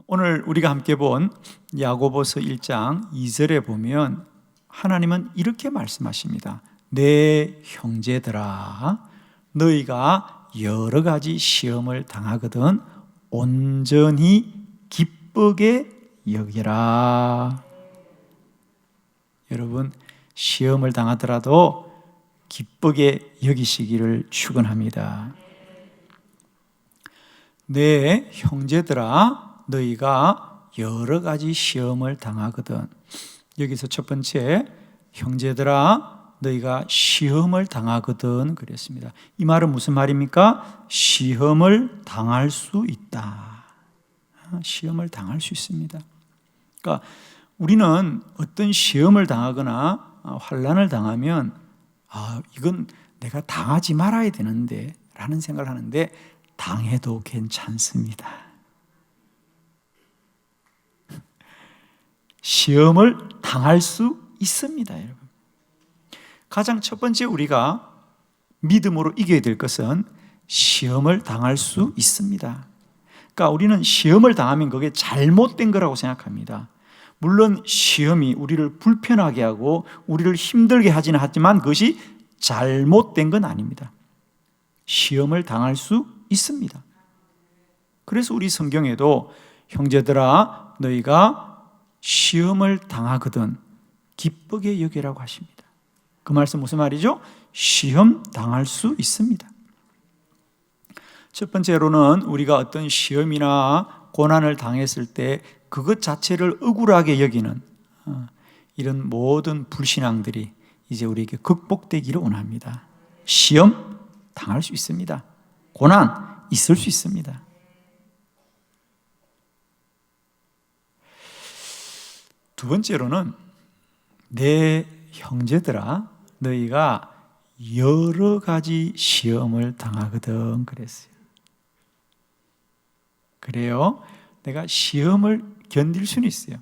오늘 우리가 함께 본 야고보서 1장 2절에 보면 하나님은 이렇게 말씀하십니다. 내 형제들아, 너희가 여러 가지 시험을 당하거든 온전히 기쁘게 여기라. 여러분, 시험을 당하더라도 기쁘게 여기시기를 축원합니다. 내 형제들아, 너희가 여러 가지 시험을 당하거든. 여기서 첫 번째, 형제들아 너희가 시험을 당하거든 그랬습니다. 이 말은 무슨 말입니까? 시험을 당할 수 있다. 시험을 당할 수 있습니다. 그러니까 우리는 어떤 시험을 당하거나 환난을 당하면 이건 내가 당하지 말아야 되는데 라는 생각을 하는데 당해도 괜찮습니다. 시험을 당할 수 있습니다, 여러분. 가장 첫 번째 우리가 믿음으로 이겨야 될 것은 시험을 당할 수 있습니다. 그러니까 우리는 시험을 당하면 그게 잘못된 거라고 생각합니다. 물론 시험이 우리를 불편하게 하고 우리를 힘들게 하지는 하지만 그것이 잘못된 건 아닙니다. 시험을 당할 수 있습니다. 그래서 우리 성경에도 형제들아 너희가 시험을 당하거든 기쁘게 여기라고 하십니다. 그 말씀 무슨 말이죠? 시험 당할 수 있습니다. 첫 번째로는 우리가 어떤 시험이나 고난을 당했을 때 그것 자체를 억울하게 여기는 이런 모든 불신앙들이 이제 우리에게 극복되기를 원합니다. 시험 당할 수 있습니다. 고난 있을 수 있습니다. 두 번째로는 내 형제들아 너희가 여러 가지 시험을 당하거든 그랬어요. 그래요. 내가 시험을 견딜 수는 있어요.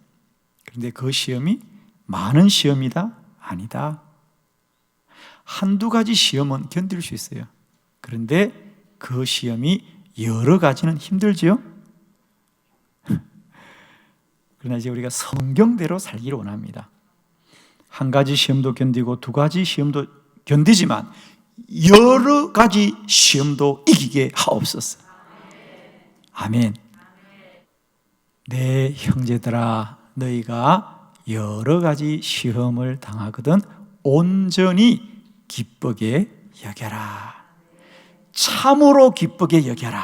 그런데 그 시험이 많은 시험이다? 아니다. 한두 가지 시험은 견딜 수 있어요. 그런데 그 시험이 여러 가지는 힘들지요? 그러나 이제 우리가 성경대로 살기를 원합니다. 한 가지 시험도 견디고 두 가지 시험도 견디지만 여러 가지 시험도 이기게 하옵소서. 아멘. 내 형제들아 너희가 여러 가지 시험을 당하거든 온전히 기쁘게 여겨라. 참으로 기쁘게 여겨라.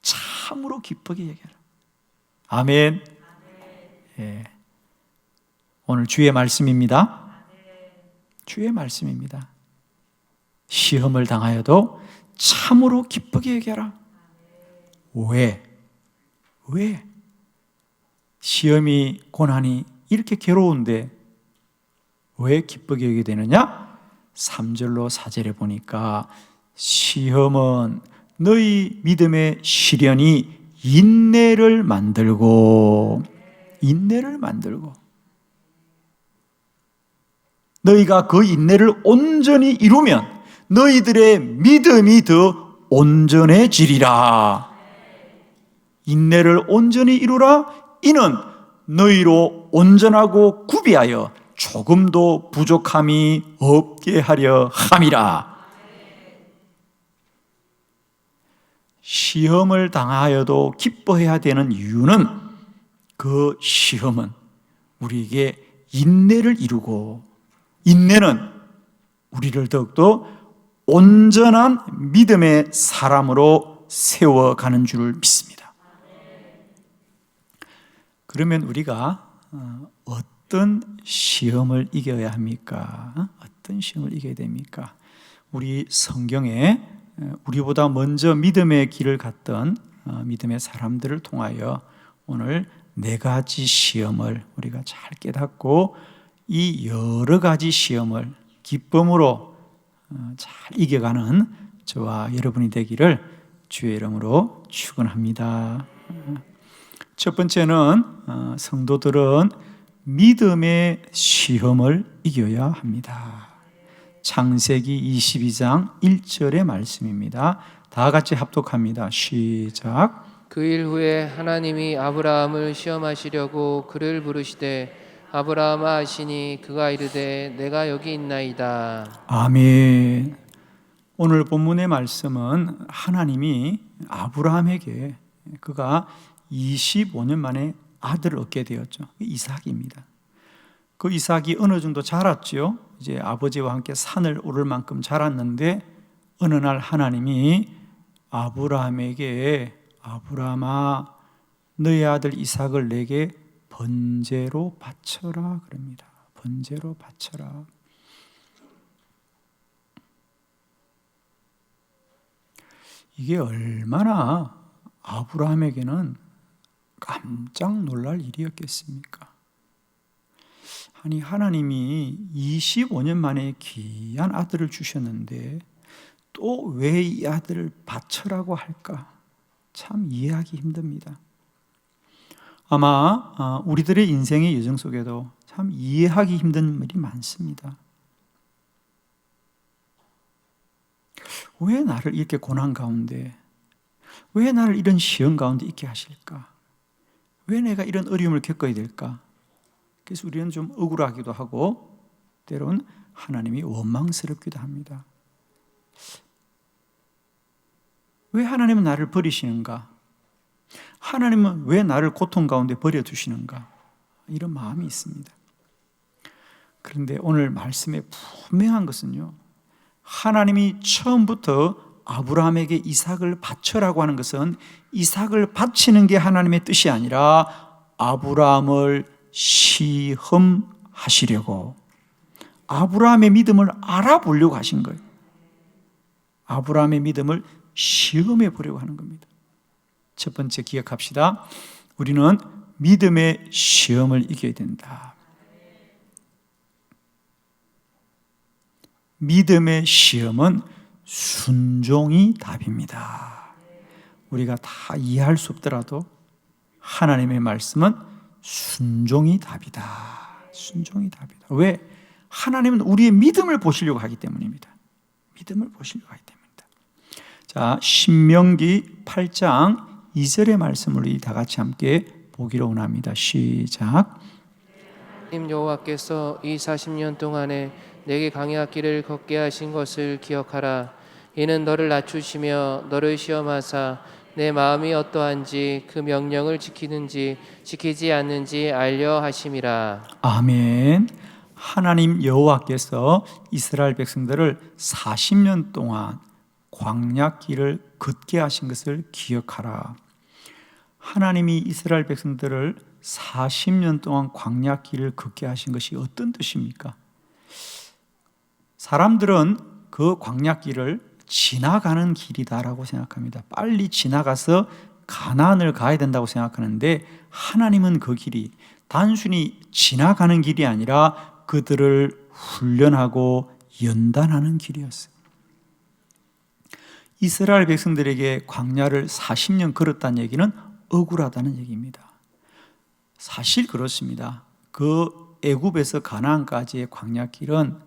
참으로 기쁘게 여겨라. 아멘. 예. 오늘 주의 말씀입니다. 주의 말씀입니다. 시험을 당하여도 참으로 기쁘게 여겨라. 왜? 시험이 고난이 이렇게 괴로운데 왜 기쁘게 여기게 되느냐? 3절로 4절에 보니까 시험은 너희 믿음의 시련이 인내를 만들고 너희가 그 인내를 온전히 이루면 너희들의 믿음이 더 온전해지리라. 인내를 온전히 이루라. 이는 너희로 온전하고 구비하여 조금도 부족함이 없게 하려 함이라. 시험을 당하여도 기뻐해야 되는 이유는 그 시험은 우리에게 인내를 이루고 인내는 우리를 더욱더 온전한 믿음의 사람으로 세워가는 줄 믿습니다. 그러면 우리가 어떤 시험을 이겨야 합니까? 어떤 시험을 이겨야 됩니까? 우리 성경에 우리보다 먼저 믿음의 길을 갔던 믿음의 사람들을 통하여 오늘 4가지 시험을 우리가 잘 깨닫고 이 여러 가지 시험을 기쁨으로 잘 이겨가는 저와 여러분이 되기를 주의 이름으로 축원합니다. 첫 번째는 성도들은 믿음의 시험을 이겨야 합니다. 창세기 22장 1절의 말씀입니다. 다 같이 합독합니다. 시작. 그 일 후에 하나님이 아브라함을 시험하시려고 그를 부르시되 아브라함아 하시니 그가 이르되 내가 여기 있나이다. 아멘. 오늘 본문의 말씀은 하나님이 아브라함에게 그가 25년 만에 아들을 얻게 되었죠. 이삭입니다. 그 이삭이 어느 정도 자랐죠. 이제 아버지와 함께 산을 오를 만큼 자랐는데 어느 날 하나님이 아브라함에게 아브라함아 너의 아들 이삭을 내게 번제로 바쳐라 그럽니다. 번제로 바쳐라. 이게 얼마나 아브라함에게는 깜짝 놀랄 일이었겠습니까? 아니 하나님이 25년 만에 귀한 아들을 주셨는데 또 왜 이 아들을 바쳐라고 할까? 참 이해하기 힘듭니다. 아마 우리들의 인생의 여정 속에도 참 이해하기 힘든 일이 많습니다. 왜 나를 이렇게 고난 가운데, 왜 나를 이런 시험 가운데 있게 하실까? 왜 내가 이런 어려움을 겪어야 될까? 그래서 우리는 좀 억울하기도 하고 때로는 하나님이 원망스럽기도 합니다. 왜 하나님은 나를 버리시는가? 하나님은 왜 나를 고통 가운데 버려두시는가? 이런 마음이 있습니다. 그런데 오늘 말씀에 분명한 것은요, 하나님이 처음부터 아브라함에게 이삭을 바쳐라고 하는 것은 이삭을 바치는 게 하나님의 뜻이 아니라 아브라함을 시험하시려고, 아브라함의 믿음을 알아보려고 하신 거예요. 아브라함의 믿음을 시험해 보려고 하는 겁니다. 첫 번째 기억합시다. 우리는 믿음의 시험을 이겨야 된다. 믿음의 시험은 순종이 답입니다. 우리가 다 이해할 수 없더라도 하나님의 말씀은 순종이 답이다. 순종이 답이다. 왜? 하나님은 우리의 믿음을 보시려고 하기 때문입니다. 믿음을 보시려고 하기 때문입니다. 자, 신명기 8장 2절의 말씀을 우리 다 같이 함께 보기로 원합니다. 시작. 하나님 여호와께서 이 40년 동안에 내게 광야길을 걷게 하신 것을 기억하라. 이는 너를 낮추시며 너를 시험하사 내 마음이 어떠한지 그 명령을 지키는지 지키지 않는지 알려 하심이라. 아멘. 하나님 여호와께서 이스라엘 백성들을 40년 동안 광야길을 걷게 하신 것을 기억하라. 하나님이 이스라엘 백성들을 40년 동안 광야길을 걷게 하신 것이 어떤 뜻입니까? 사람들은 그 광야길을 지나가는 길이다라고 생각합니다. 빨리 지나가서 가나안을 가야 된다고 생각하는데 하나님은 그 길이 단순히 지나가는 길이 아니라 그들을 훈련하고 연단하는 길이었어요. 이스라엘 백성들에게 광야를 40년 걸었다는 얘기는 억울하다는 얘기입니다. 사실 그렇습니다. 그 애굽에서 가나안까지의 광야길은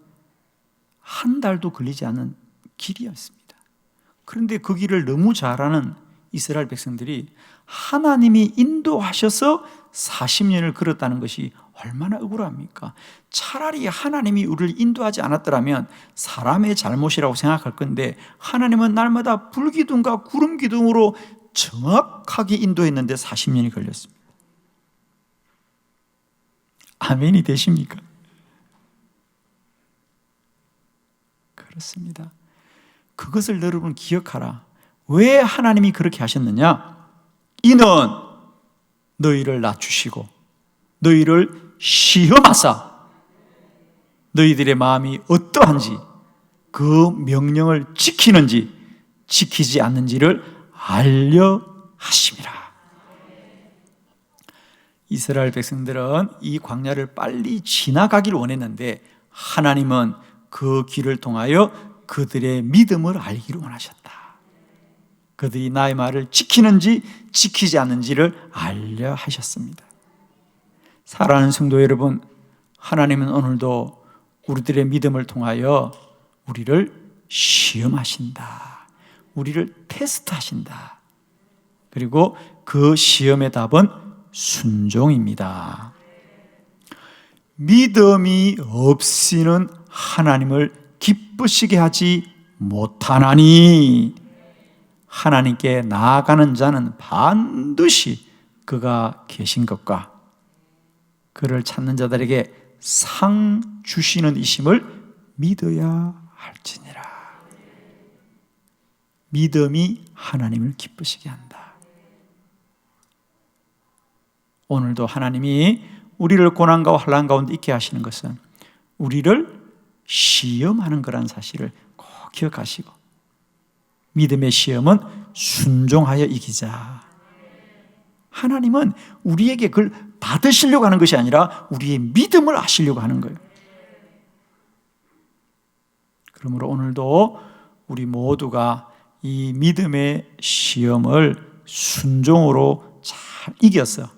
한 달도 걸리지 않은 길이었습니다. 그런데 그 길을 너무 잘 아는 이스라엘 백성들이 하나님이 인도하셔서 40년을 걸었다는 것이 얼마나 억울합니까? 차라리 하나님이 우리를 인도하지 않았더라면 사람의 잘못이라고 생각할 건데 하나님은 날마다 불기둥과 구름기둥으로 정확하게 인도했는데 40년이 걸렸습니다. 아멘이 되십니까? 그렇습니다. 그것을 여러분 기억하라. 왜 하나님이 그렇게 하셨느냐? 이는 너희를 낮추시고 너희를 시험하사 너희들의 마음이 어떠한지 그 명령을 지키는지 지키지 않는지를 알려 하심이라. 이스라엘 백성들은 이 광야를 빨리 지나가기를 원했는데 하나님은 그 길을 통하여 그들의 믿음을 알기를 원하셨다. 그들이 나의 말을 지키는지 지키지 않는지를 알려 하셨습니다. 사랑하는 성도 여러분, 하나님은 오늘도 우리들의 믿음을 통하여 우리를 시험하신다. 우리를 테스트하신다. 그리고 그 시험의 답은 순종입니다. 믿음이 없이는 하나님을 기쁘시게 하지 못하나니 하나님께 나아가는 자는 반드시 그가 계신 것과 그를 찾는 자들에게 상 주시는 이심을 믿어야 할지니라. 믿음이 하나님을 기쁘시게 한다. 오늘도 하나님이 우리를 고난과 환난 가운데 있게 하시는 것은 우리를 시험하는 거란 사실을 꼭 기억하시고, 믿음의 시험은 순종하여 이기자. 하나님은 우리에게 그걸 받으시려고 하는 것이 아니라 우리의 믿음을 아시려고 하는 거예요. 그러므로 오늘도 우리 모두가 이 믿음의 시험을 순종으로 잘 이겨서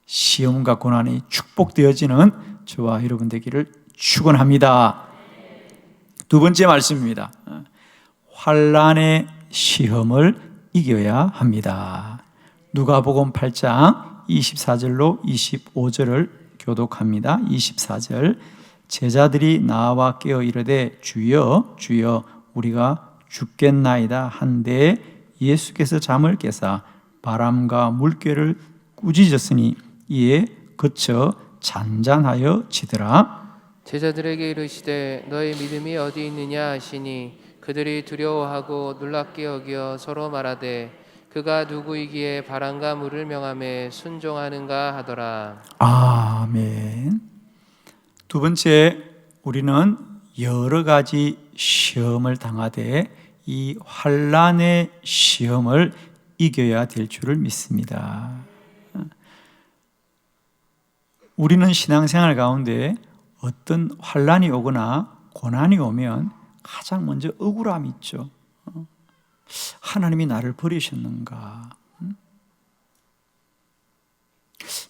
시험과 고난이 축복되어지는 저와 여러분 되기를 축원합니다. 두 번째 말씀입니다. 환난의 시험을 이겨야 합니다. 누가복음 8장 24절로 25절을 교독합니다. 24절, 제자들이 나와 깨어 이르되 주여 주여 우리가 죽겠나이다 한데 예수께서 잠을 깨사 바람과 물결을 꾸짖었으니 이에 그쳐 잔잔하여 지더라. 제자들에게 이르시되 너희 믿음이 어디 있느냐 하시니 그들이 두려워하고 놀랍게 여겨 서로 말하되 그가 누구이기에 바람과 물을 명하매 순종하는가 하더라. 아멘. 두 번째, 우리는 여러 가지 시험을 당하되 이 환난의 시험을 이겨야 될 줄을 믿습니다. 우리는 신앙생활 가운데 어떤 환난이 오거나 고난이 오면 가장 먼저 억울함이 있죠. 하나님이 나를 버리셨는가?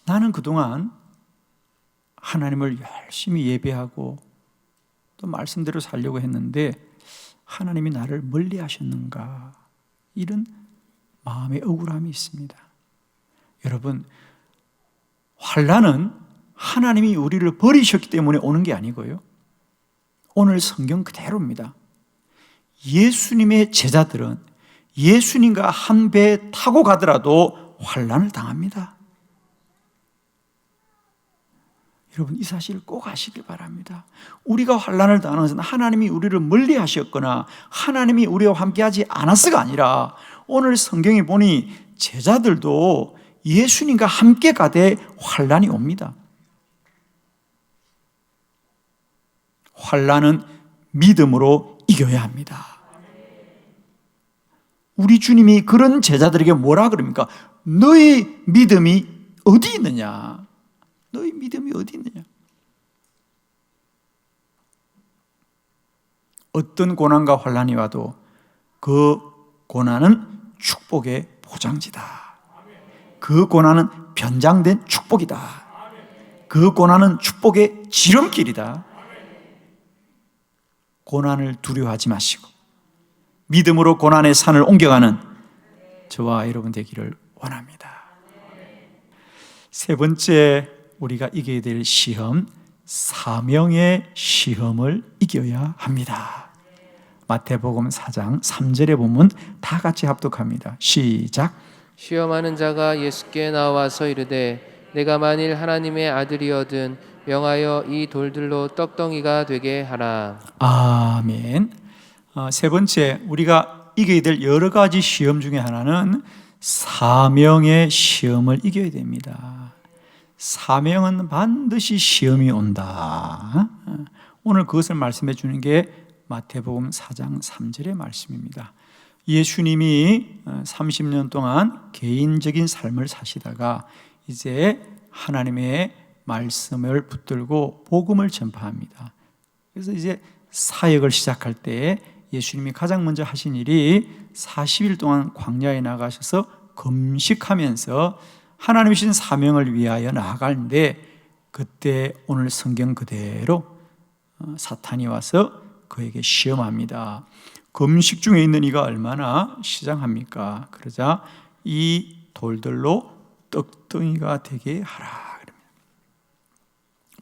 나는 그동안 하나님을 열심히 예배하고 또 말씀대로 살려고 했는데 하나님이 나를 멀리 하셨는가? 이런 마음의 억울함이 있습니다. 여러분, 환난은 하나님이 우리를 버리셨기 때문에 오는 게 아니고요, 오늘 성경 그대로입니다. 예수님의 제자들은 예수님과 한 배 타고 가더라도 환난을 당합니다. 여러분, 이 사실을 꼭 아시길 바랍니다. 우리가 환난을 당하는 것은 하나님이 우리를 멀리 하셨거나 하나님이 우리와 함께하지 않았어가 아니라 오늘 성경에 보니 제자들도 예수님과 함께 가되 환난이 옵니다. 환난은 믿음으로 이겨야 합니다. 우리 주님이 그런 제자들에게 뭐라 그럽니까? 너희 믿음이 어디 있느냐? 너희 믿음이 어디 있느냐? 어떤 고난과 환난이 와도 그 고난은 축복의 포장지다. 그 고난은 변장된 축복이다. 그 고난은 축복의 지름길이다. 고난을 두려워하지 마시고 믿음으로 고난의 산을 옮겨가는 저와 여러분 되기를 원합니다. 세 번째, 우리가 이겨야 될 시험, 사명의 시험을 이겨야 합니다. 마태복음 4장 3절에 보면 다 같이 합독합니다. 시작. 시험하는 자가 예수께 나와서 이르되 내가 만일 하나님의 아들이거든 명하여 이 돌들로 떡덩이가 되게 하라. 아멘. 세 번째, 우리가 이겨야 될 여러 가지 시험 중에 하나는 사명의 시험을 이겨야 됩니다. 사명은 반드시 시험이 온다. 오늘 그것을 말씀해 주는 게 마태복음 4장 3절의 말씀입니다. 예수님이 30년 동안 개인적인 삶을 사시다가 이제 하나님의 말씀을 붙들고 복음을 전파합니다. 그래서 이제 사역을 시작할 때 예수님이 가장 먼저 하신 일이 40일 동안 광야에 나가셔서 금식하면서 하나님이 주신 사명을 위하여 나아가는데, 그때 오늘 성경 그대로 사탄이 와서 그에게 시험합니다. 금식 중에 있는 이가 얼마나 시장합니까? 그러자 이 돌들로 떡덩이가 되게 하라.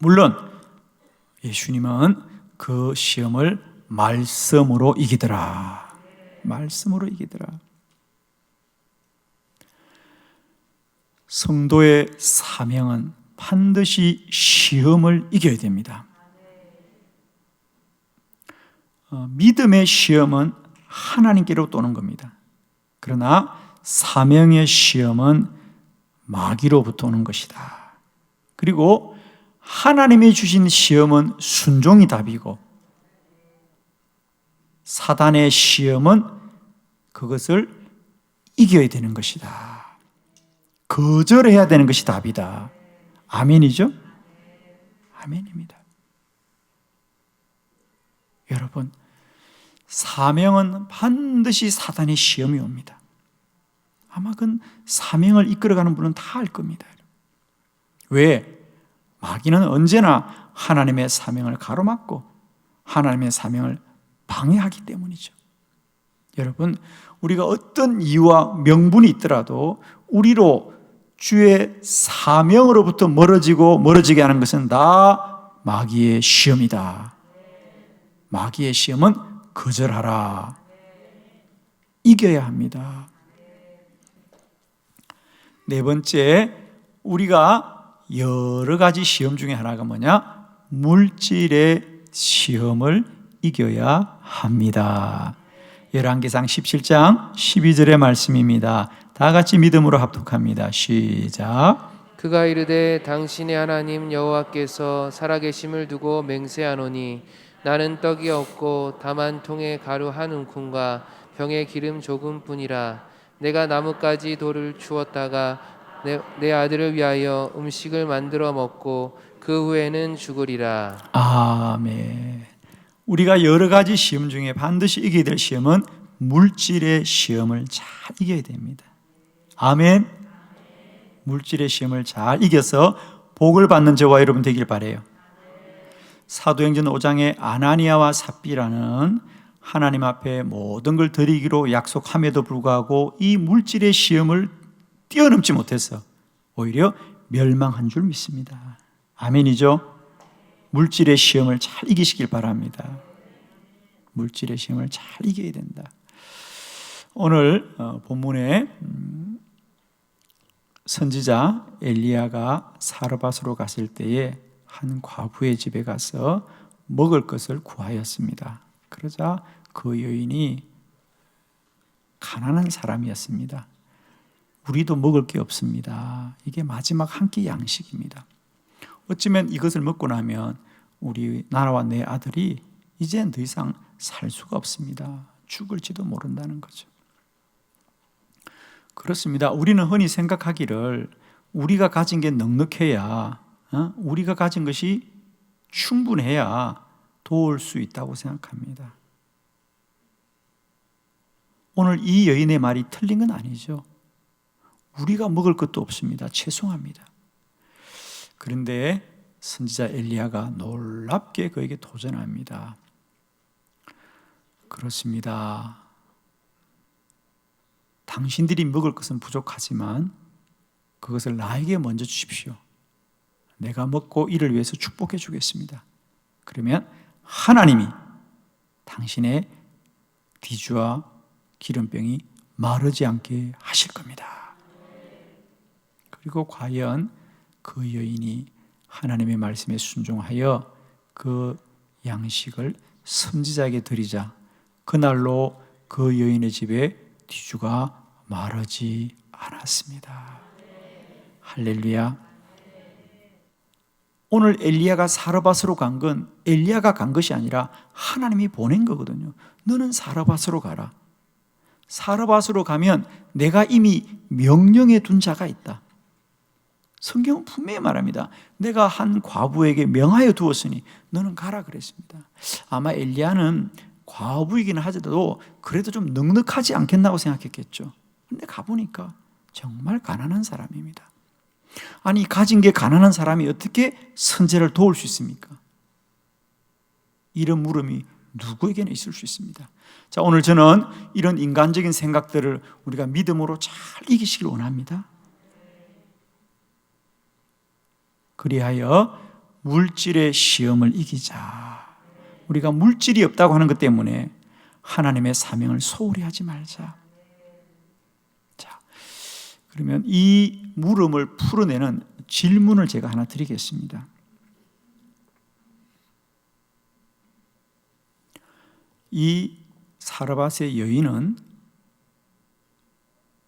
물론 예수님은 그 시험을 말씀으로 이기더라. 말씀으로 이기더라. 성도의 사명은 반드시 시험을 이겨야 됩니다. 믿음의 시험은 하나님께로부터 오는 겁니다. 그러나 사명의 시험은 마귀로부터 오는 것이다. 그리고 하나님이 주신 시험은 순종이 답이고, 사단의 시험은 그것을 이겨야 되는 것이다. 거절해야 되는 것이 답이다. 아멘이죠? 아멘입니다. 여러분, 사명은 반드시 사단의 시험이 옵니다. 아마 그 사명을 이끌어가는 분은 다 알 겁니다. 왜? 마귀는 언제나 하나님의 사명을 가로막고 하나님의 사명을 방해하기 때문이죠. 여러분, 우리가 어떤 이유와 명분이 있더라도 우리로 주의 사명으로부터 멀어지게 하는 것은 다 마귀의 시험이다. 마귀의 시험은 거절하라. 이겨야 합니다. 네 번째, 우리가 여러 가지 시험 중에 하나가 뭐냐? 물질의 시험을 이겨야 합니다. 열왕기상 17장 12절의 말씀입니다. 다 같이 믿음으로 합독합니다. 시작. 그가 이르되 당신의 하나님 여호와께서 살아계심을 두고 맹세하노니 나는 떡이 없고 다만 통에 가루 한 움큼과 병에 기름 조금뿐이라. 내가 나뭇가지 돌을 주었다가 내 아들을 위하여 음식을 만들어 먹고 그 후에는 죽으리라. 아멘. 우리가 여러 가지 시험 중에 반드시 이겨야 될 시험은 물질의 시험을 잘 이겨야 됩니다. 아멘. 물질의 시험을 잘 이겨서 복을 받는 저와 여러분 되길 바라요. 사도행전 5장에 아나니아와 삽비라는 하나님 앞에 모든 걸 드리기로 약속함에도 불구하고 이 물질의 시험을 뛰어넘지 못해서 오히려 멸망한 줄 믿습니다. 아멘이죠? 물질의 시험을 잘 이기시길 바랍니다. 물질의 시험을 잘 이겨야 된다. 오늘 본문에 선지자 엘리야가 사르밧으로 갔을 때에 한 과부의 집에 가서 먹을 것을 구하였습니다. 그러자 그 여인이 가난한 사람이었습니다. 우리도 먹을 게 없습니다. 이게 마지막 한 끼 양식입니다. 어쩌면 이것을 먹고 나면 우리 나라와 내 아들이 이제 더 이상 살 수가 없습니다. 죽을지도 모른다는 거죠. 그렇습니다. 우리는 흔히 생각하기를 우리가 가진 게 넉넉해야, 우리가 가진 것이 충분해야 도울 수 있다고 생각합니다. 오늘 이 여인의 말이 틀린 건 아니죠. 우리가 먹을 것도 없습니다. 죄송합니다. 그런데 선지자 엘리야가 놀랍게 그에게 도전합니다. 그렇습니다. 당신들이 먹을 것은 부족하지만 그것을 나에게 먼저 주십시오. 내가 먹고 이를 위해서 축복해 주겠습니다. 그러면 하나님이 당신의 뒤주와 기름병이 마르지 않게 하실 겁니다. 그리고 과연 그 여인이 하나님의 말씀에 순종하여 그 양식을 선지자에게 드리자 그날로 그 여인의 집에 뒤주가 마르지 않았습니다. 할렐루야. 오늘 엘리야가 사르밧으로 간 건 엘리야가 간 것이 아니라 하나님이 보낸 거거든요. 너는 사르밧으로 가라. 사르밧으로 가면 내가 이미 명령해 둔 자가 있다. 성경은 분명히 말합니다. 내가 한 과부에게 명하여 두었으니 너는 가라 그랬습니다. 아마 엘리야는 과부이기는 하더라도 그래도 좀 넉넉하지 않겠나고 생각했겠죠. 근데 가보니까 정말 가난한 사람입니다. 아니, 가진 게 가난한 사람이 어떻게 선지자를 도울 수 있습니까? 이런 물음이 누구에게나 있을 수 있습니다. 자, 오늘 저는 이런 인간적인 생각들을 우리가 믿음으로 잘 이기시길 원합니다. 그리하여 물질의 시험을 이기자. 우리가 물질이 없다고 하는 것 때문에 하나님의 사명을 소홀히 하지 말자. 자, 그러면 이 물음을 풀어내는 질문을 제가 하나 드리겠습니다. 이 사르밧의 여인은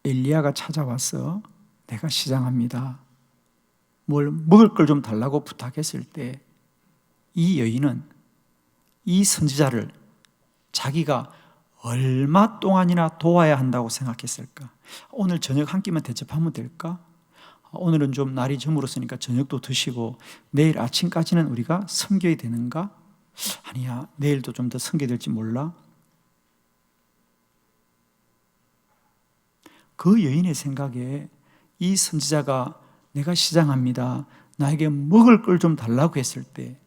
엘리야가 찾아와서 내가 시장합니다, 뭘 먹을 걸 좀 달라고 부탁했을 때 이 여인은 이 선지자를 자기가 얼마 동안이나 도와야 한다고 생각했을까? 오늘 저녁 한 끼만 대접하면 될까? 오늘은 좀 날이 저물었으니까 저녁도 드시고 내일 아침까지는 우리가 섬겨야 되는가? 아니야, 내일도 좀 더 섬겨야 될지 몰라. 그 여인의 생각에 이 선지자가 내가 시장합니다, 나에게 먹을 걸 좀 달라고 했을 때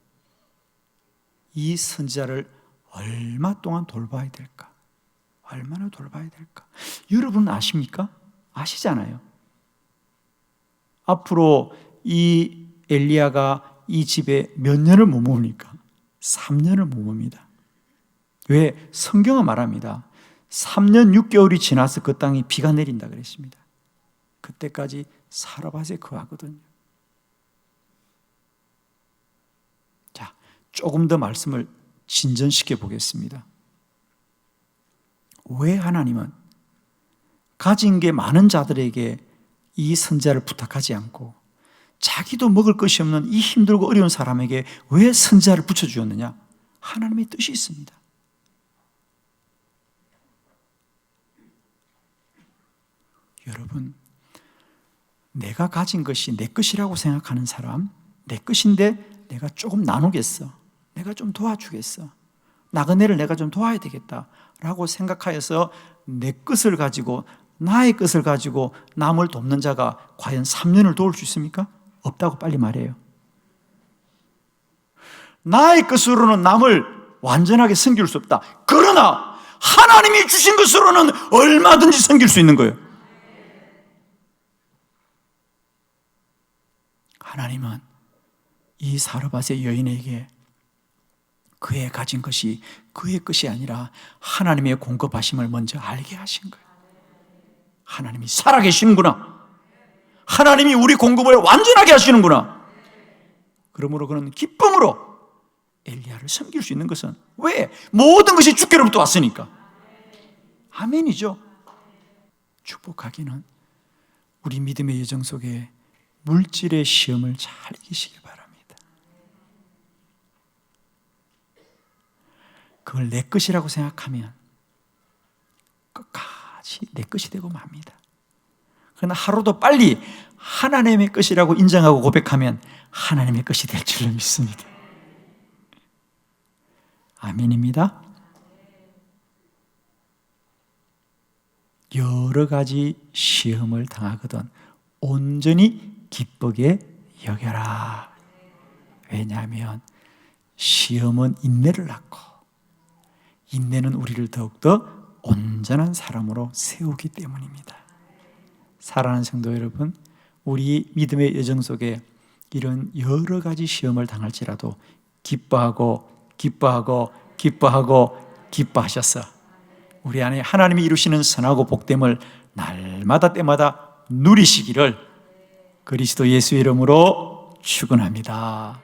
이 선지자를 얼마 동안 돌봐야 될까? 얼마나 돌봐야 될까? 여러분 아십니까? 아시잖아요. 앞으로 이 엘리야가 이 집에 몇 년을 머뭅니까? 3년을 머뭅니다. 왜? 성경은 말합니다. 3년 6개월이 지나서 그 땅에 비가 내린다 그랬습니다. 그때까지 사르밧에 거하거든요. 자, 조금 더 말씀을 진전시켜 보겠습니다. 왜 하나님은 가진 게 많은 자들에게 이 선지자를 부탁하지 않고 자기도 먹을 것이 없는 이 힘들고 어려운 사람에게 왜 선지자를 붙여주었느냐? 하나님의 뜻이 있습니다. 여러분, 내가 가진 것이 내 것이라고 생각하는 사람, 내 것인데 내가 조금 나누겠어, 내가 좀 도와주겠어, 나그네를 내가 좀 도와야 되겠다 라고 생각하여서 내 것을 가지고, 나의 것을 가지고 남을 돕는 자가 과연 3년을 도울 수 있습니까? 없다고 빨리 말해요. 나의 것으로는 남을 완전하게 섬길 수 없다. 그러나 하나님이 주신 것으로는 얼마든지 섬길 수 있는 거예요. 하나님은 이 사르밧의 여인에게 그의 가진 것이 그의 것이 아니라 하나님의 공급하심을 먼저 알게 하신 거예요. 하나님이 살아계시는구나, 하나님이 우리 공급을 완전하게 하시는구나. 그러므로 그는 기쁨으로 엘리야를 섬길 수 있는 것은, 왜? 모든 것이 주께로부터 왔으니까. 아멘이죠. 축복하기는 우리 믿음의 여정 속에 물질의 시험을 잘 이기시길 바랍니다. 그걸 내 것이라고 생각하면 끝까지 내 것이 되고 맙니다. 그러나 하루도 빨리 하나님의 것이라고 인정하고 고백하면 하나님의 것이 될 줄로 믿습니다. 아멘입니다. 여러 가지 시험을 당하거든 온전히 기쁘게 여겨라. 왜냐하면 시험은 인내를 낳고, 인내는 우리를 더욱더 온전한 사람으로 세우기 때문입니다. 사랑하는 성도 여러분, 우리 믿음의 여정 속에 이런 여러 가지 시험을 당할지라도 기뻐하고 기뻐하셔서 우리 안에 하나님이 이루시는 선하고 복됨을 날마다 때마다 누리시기를 그리스도 예수의 이름으로 축원합니다.